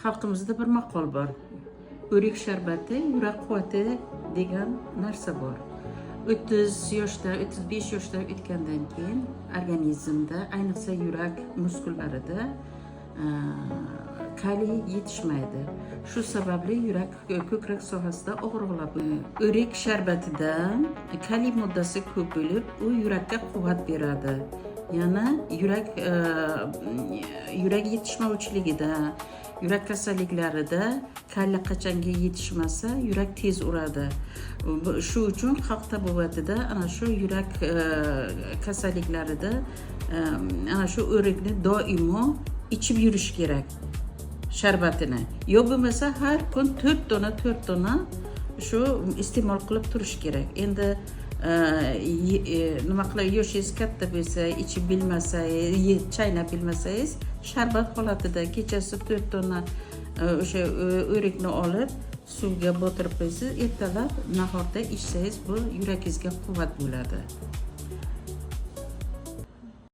Xalqimizda bir maqol bor. O'rik sharbati yurak quvvati degan narsa bor. 30 yoshda, 35 yoshdan o'tgandan keyin organizmda, ayniqsa yurak muskullarida kaliy yetishmaydi. Shu sababli yurak ko'krak sohasida og'riqlar bo'ladi. O'rik sharbatida kaliy moddasi ko'p bo'lib, u yurakka quvvat beradi. Yana yurak yetishmovchiligida, yurak kasalliklarida kaliy qachonga yetishmasa, yurak tez uradi. Shu uchun xalq tabobatida ana shu yurak kasalliklarida ana shu o'rikni doimo ichib yurish kerak. Sharbatini. Yo bo'lmasa har kun 4 dona shu iste'mol qilib turish kerak. Endi nima qilay, yoshingiz katta bo'lsa, ichib bilmasangiz, chaynab bilmasangiz, sharbat holatida kechasi 4 dona o'sha o'rikni olib suvga botirib qo'ysiz, ertalab nahorda ichsangiz, bu yurakingizga quvvat bo'ladi.